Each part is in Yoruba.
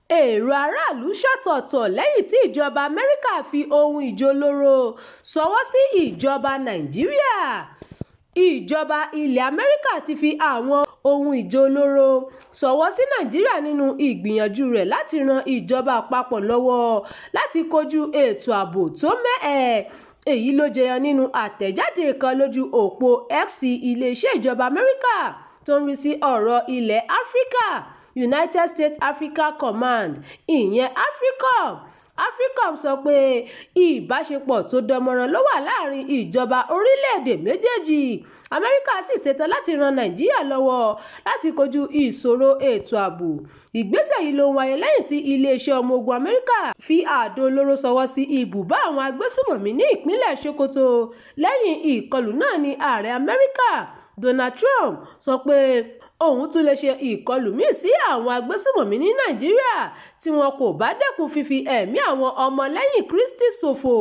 èrò aráàlú ṣọ̀tọ̀ọ̀tọ̀ lẹ́yìn tí ìjọba Amẹ́ríkà fi ohun ìjà olóró ṣọwọ́ sí ìjọba Nàìjíríà. Ìjọba ilẹ̀ Amẹ́ríkà ti fi àwọn ohun ìjà olóró ṣọwọ́ sí Nàìjíríà nínú ìgbìyànjú rẹ̀ láti ran ìjọba àpapọ̀ lọ́wọ́ láti kojú ètò ààbò tó mẹ́hẹ. Èyí ló jẹyọ nínú àtẹ̀jáde kan lójú òpó X iléeṣẹ́ ìjọba Amẹ́ríkà tó ń rí sí ọ̀rọ̀ ilẹ̀ Áfíríkà, United States Africa Command, ìyẹn AFRICOM. AFRICOM sọ pé ìbáṣepọ̀ tó dánmọ́rán ló wà láàrin ìjọba orílẹ̀-èdè méjèèjì. Amẹ́ríkà sì ṣetán láti ran Nàìjíríà lọ́wọ́ láti kojú ìṣòro ètò ààbò. Ìgbésẹ̀ yìí ló ń wáyé lẹ́yìn tí iléeṣẹ́ ọmọ ogun Amẹ́ríkà fi àdó olóró ṣọwọ́ sí ibùbá àwọn agbésùmọ̀mí ní ìpínlẹ̀ Sokoto. Lẹ́yìn ìkọlù náà ni ààrẹ Amẹ́ríkà Donald Trump sọ pé òun tún lè ṣe ìkọlù míì sí àwọn agbésùmọ̀mí ní Nàìjíríà tí wọn kò bá dẹ́kun fífi ẹ̀mí àwọn ọmọlẹ́yìn Kristi ṣòfò.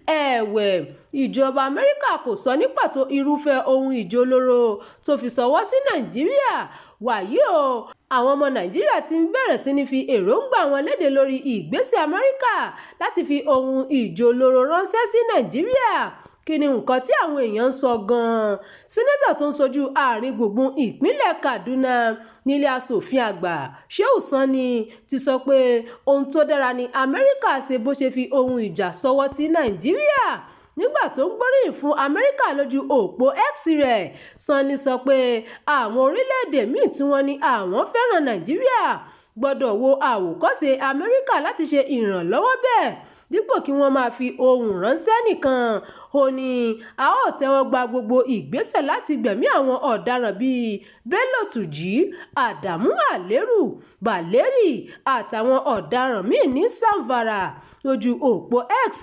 Ẹ̀wẹ̀, ìjọba Amẹ́ríkà kò sọ ní pàtó irúfẹ́ ohun ìjà olóró tó fi ṣọwọ́ sí Nàìjíríà. Wàyí o, àwọn ọmọ Nàìjíríà ti ń bẹ̀rẹ̀ sí ní fi èròǹgbà wọn léde lórí ìgbésẹ̀ Amẹ́ríkà láti fi ohun ìjà olóró ránṣẹ́ sí Nàìjíríà. Kí ni nǹkan tí àwọn èèyàn ń sọ gan-an? Sẹ́nẹ́tọ̀ tó ń ṣojú àárín gbùngbùn ìpínlẹ̀ Kaduna nílé aṣòfin àgbà Shehu Sani ti sọ pé ohun tó dára ni Amẹ́ríkà ṣe bó ṣe fi ohun ìjà ṣọwọ́ sí Nàìjíríà. Nígbà tó ń gbóríyìn fún Amẹ́ríkà lójú òpó X rẹ̀, Sani sọ pé àwọn orílẹ̀-èdè míì tí wọ́n ní àwọn fẹ́ràn Nàìjíríà gbọ́dọ̀ wo àwòkọ́ṣe Amẹ́ríkà láti ṣe ìrànlọ́wọ́ bẹ́ẹ̀ dípò kí wọ́n máa fi ohun ránṣẹ́ nìkan. Ó ní a ó tẹ́wọ́ gba gbogbo ìgbésẹ̀ láti gbẹ̀mí àwọn ọ̀daràn bíi Bello Turji, Adamu Aliru, Baleri àtàwọn ọ̀daràn míì ní Zamfara. Lójú òpó X,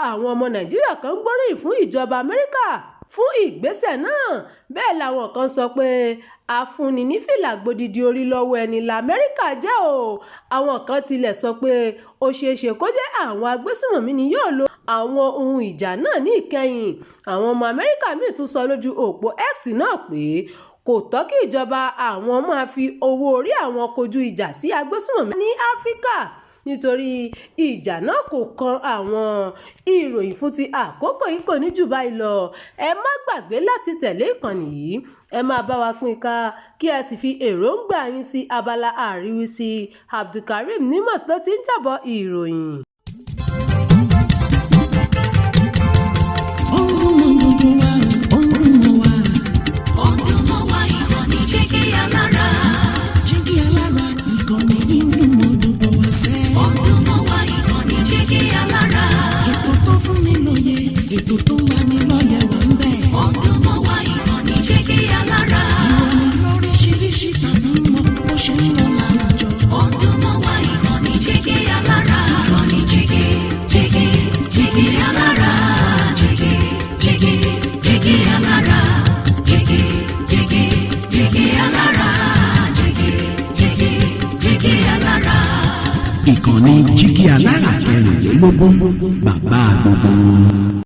àwọn ọmọ Nàìjíríà kan gbóríyìn fún ìjọba Amẹ́ríkà fún ìgbésẹ̀ náà. Bẹ́ẹ̀ làwọn kan sọ pé afúnni ní fìlà gbòdìdì orí lọ́wọ́ ẹni l'Amẹ́ríkà jẹ́ o. Àwọn kan tilẹ̀ sọ pé ó ṣeéṣe kó jẹ́ àwọn agbésùmọ̀mí ni yóò lo àwọn ohun ìjà náà ní ìkẹyìn. Àwọn ọmọ Amẹ́ríkà míì tún sọ lójú òpó X náà pé kò tọ́ kí ìjọba àwọn máa fi owó orí àwọn kojú ìjà sí agbésùmọ̀mí ní Áfíríkà nítorí ìjà náà kò kan àwọn. Ìròyìn fún ti àkókò yìí kò ní jù báyìí lọ. Ẹ má gbàgbé láti tẹ̀lé ìkànnì yìí. Ẹ máa bá wa pín ká kí ẹ sì fi èròǹgbà yín sí abala àríwísí. Abdulkareem Nimas ló ti ń jábọ̀ ìròyìn. Ètò tó wà ní lọ́yẹ̀ wà ń bẹ̀. Ọdún mọ́ wa ìkànnì Jígí Alára. Ìròyìn lóríṣiríṣi tàbí mọ bó ṣe ń lọ láwùjọ. Ọdún mọ́ wa ìkànnì Jígí Alára. Ìkànnì Jígí Alára. Jígí Alára. Jígí Alára. Jígí Alára. Ìkànnì Jígí Alára 24, bàbá gbogbo.